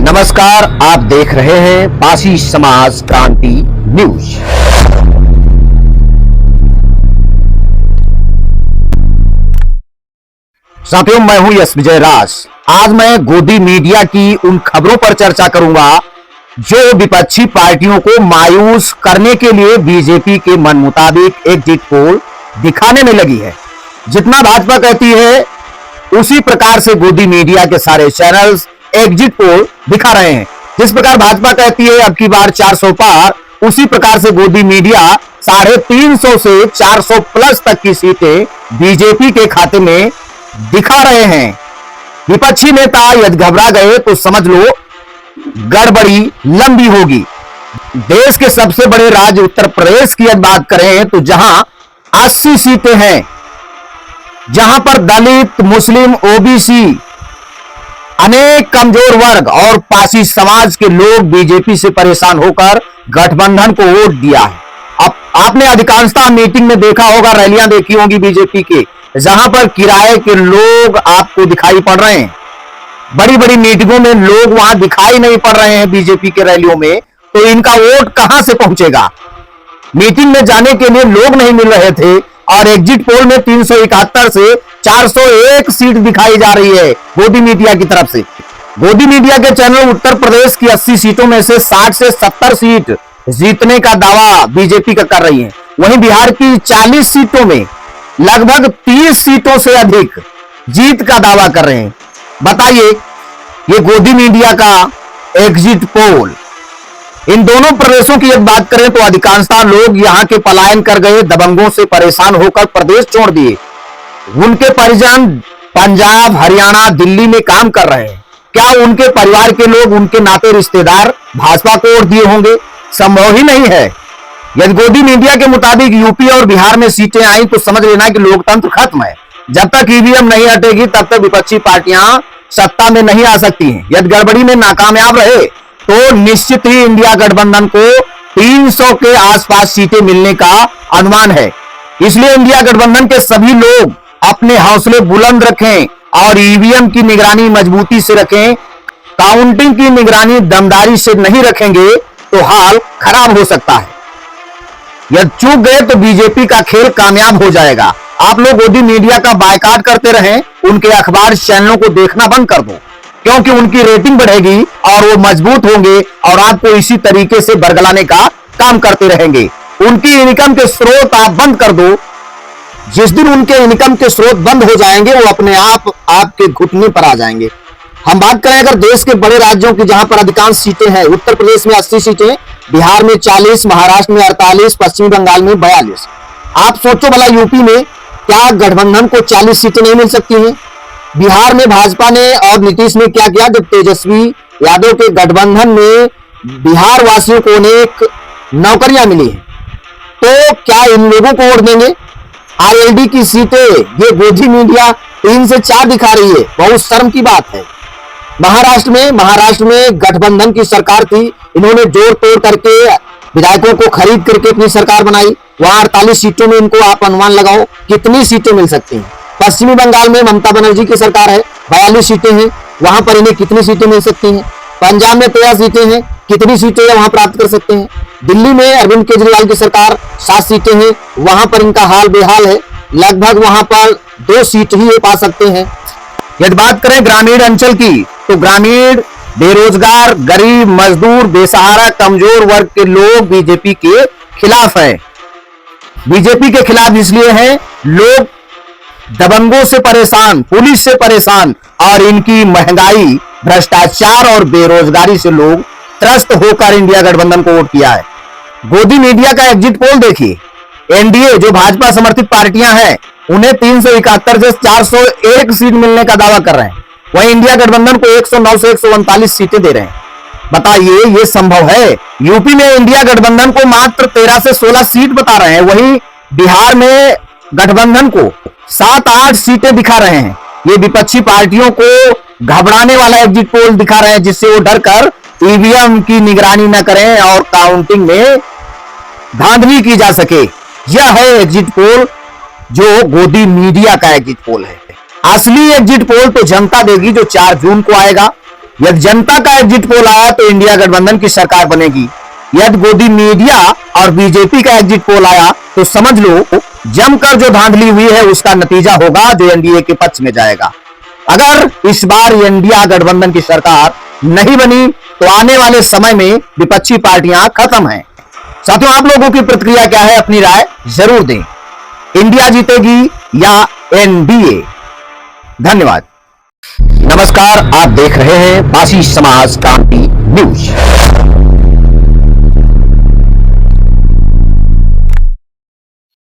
नमस्कार, आप देख रहे हैं पासी समाज क्रांति न्यूज। साथियों, मैं हूं यश विजय राज। आज मैं गोदी मीडिया की उन खबरों पर चर्चा करूंगा जो विपक्षी पार्टियों को मायूस करने के लिए बीजेपी के मन मुताबिक एग्जिट पोल दिखाने में लगी है। जितना भाजपा कहती है उसी प्रकार से गोदी मीडिया के सारे चैनल्स एग्जिट पोल दिखा रहे हैं। जिस प्रकार भाजपा कहती है अब की बार 400 पार, उसी प्रकार से गोदी मीडिया 350 से 400 प्लस तक की सीटें बीजेपी के खाते में दिखा रहे हैं। विपक्षी नेता यदि घबरा गए तो समझ लो गड़बड़ी लंबी होगी। देश के सबसे बड़े राज्य उत्तर प्रदेश की यदि बात करें तो जहां 80 सीटें हैं, जहां पर दलित, मुस्लिम, ओबीसी, अनेक कमजोर वर्ग और पासी समाज के लोग बीजेपी से परेशान होकर गठबंधन को वोट दिया है। अब आपने अधिकांशतः मीटिंग में देखा होगा, रैलियां देखी होंगी बीजेपी के, जहां पर किराए के लोग आपको दिखाई पड़ रहे हैं। बड़ी बड़ी मीटिंगों में लोग वहां दिखाई नहीं पड़ रहे हैं बीजेपी के रैलियों में, तो इनका वोट कहां से पहुंचेगा। मीटिंग में जाने के लिए लोग नहीं मिल रहे थे और एग्जिट पोल में 371 से 401 सीट दिखाई जा रही है गोदी मीडिया की तरफ से। गोदी मीडिया के चैनल उत्तर प्रदेश की 80 सीटों में से 60 से 70 सीट जीतने का दावा बीजेपी का कर रही है। वहीं बिहार की 40 सीटों में लगभग 30 सीटों से अधिक जीत का दावा कर रहे हैं। बताइए, ये गोदी मीडिया का एग्जिट पोल। इन दोनों प्रदेशों की जब बात करें तो अधिकांशतः लोग यहां के पलायन कर गए, दबंगों से परेशान होकर प्रदेश छोड़ दिए। उनके परिजन पंजाब, हरियाणा, दिल्ली में काम कर रहे हैं। क्या उनके परिवार के लोग, उनके नाते रिश्तेदार भाजपा को वोट दिए होंगे? संभव ही नहीं है। यदि गोदी मीडिया के मुताबिक यूपी और बिहार में सीटें आई तो समझ लेना कि लोकतंत्र खत्म है। जब तक ईवीएम नहीं हटेगी तब तक विपक्षी पार्टियां सत्ता में नहीं आ सकती हैं। यदि गड़बड़ी में नाकामयाब रहे तो निश्चित ही इंडिया गठबंधन को 300 के आसपास सीटें मिलने का अनुमान है। इसलिए इंडिया गठबंधन के सभी लोग अपने हौसले बुलंद रखें और ईवीएम की निगरानी मजबूती से रखें। काउंटिंग की निगरानी दमदारी से नहीं रखेंगे तो हाल खराब हो सकता है। यदि चूक गए तो बीजेपी का खेल कामयाब हो जाएगा। आप लोग गोदी मीडिया का बायकॉट करते रहें, उनके अखबार चैनलों को देखना बंद कर दो, क्योंकि उनकी रेटिंग बढ़ेगी और वो मजबूत होंगे और आपको इसी तरीके से बरगलाने का काम करते रहेंगे। उनकी इनकम के स्रोत आप बंद कर दो। जिस दिन उनके इनकम के स्रोत बंद हो जाएंगे वो अपने आप आपके घुटने पर आ जाएंगे। हम बात करें अगर देश के बड़े राज्यों की, जहां पर अधिकांश सीटें हैं, उत्तर प्रदेश में 80 सीटें, बिहार में 40, महाराष्ट्र में 48, पश्चिमी बंगाल में 42। आप सोचो भला यूपी में क्या गठबंधन को 40 सीटें नहीं मिल सकती हैं? बिहार में भाजपा ने और नीतीश ने क्या किया, जब तेजस्वी यादव के गठबंधन में बिहार वासियों को अनेक नौकरियां मिली हैं, तो क्या इन लोगों को वोट देंगे? आईएलडी की सीटें ये गोदी मीडिया 3 से 4 दिखा रही है, बहुत शर्म की बात है। महाराष्ट्र में गठबंधन की सरकार थी, इन्होंने जोड़ तोड़ करके विधायकों को खरीद करके अपनी सरकार बनाई। वहां 48 सीटों में इनको आप अनुमान लगाओ कितनी सीटें मिल सकती हैं। पश्चिमी बंगाल में ममता बनर्जी की सरकार है, 42 सीटें हैं, वहां पर इन्हें कितनी सीटें मिल सकती हैं। पंजाब में 13 सीटें हैं, कितनी सीटें वहां प्राप्त कर सकते हैं। दिल्ली में अरविंद केजरीवाल की सरकार 7 सीटें हैं, वहां पर इनका हाल बेहाल है, लगभग वहां पर 2 सीट ही ये पा सकते हैं। यदि बात करें ग्रामीण अंचल की तो ग्रामीण, बेरोजगार, गरीब, मजदूर, बेसहारा, कमजोर वर्ग के लोग बीजेपी के खिलाफ हैं। बीजेपी के खिलाफ इसलिए हैं, लोग दबंगों से परेशान, पुलिस से परेशान और इनकी महंगाई, भ्रष्टाचार और बेरोजगारी से लोग त्रस्त होकर इंडिया गठबंधन को वोट किया है। गोदी मीडिया का एग्जिट पोल देखिए, एनडीए जो भाजपा समर्थित पार्टियां हैं उन्हें 371 से 401 सीट मिलने का दावा कर रहे हैं, वहीं इंडिया गठबंधन को 109 से 139 सीटें दे रहे हैं। बताइए ये संभव है? यूपी में इंडिया गठबंधन को मात्र 13 से 16 सीट बता रहे हैं, वहीं बिहार में गठबंधन को 7-8 सीटें दिखा रहे हैं। ये विपक्षी पार्टियों को घबराने वाला एग्जिट पोल दिखा रहे हैं, जिससे वो डर कर ईवीएम की निगरानी न करें और काउंटिंग में धांधली की जा सके। यह है एग्जिट पोल जो गोदी मीडिया का एग्जिट पोल है। असली एग्जिट पोल तो जनता देगी जो 4 जून को आएगा। यदि जनता का एग्जिट पोल आया तो इंडिया गठबंधन की सरकार बनेगी। यदि गोदी मीडिया और बीजेपी का एग्जिट पोल आया तो समझ लो जमकर जो धांधली हुई है उसका नतीजा होगा जो एनडीए के पक्ष में जाएगा। अगर इस बार इंडिया गठबंधन की सरकार नहीं बनी तो आने वाले समय में विपक्षी पार्टियां खत्म हैं। साथियों, आप लोगों की प्रतिक्रिया क्या है, अपनी राय जरूर दें। इंडिया जीतेगी या एनडीए? धन्यवाद। नमस्कार, आप देख रहे हैं बासी समाज क्रांति न्यूज।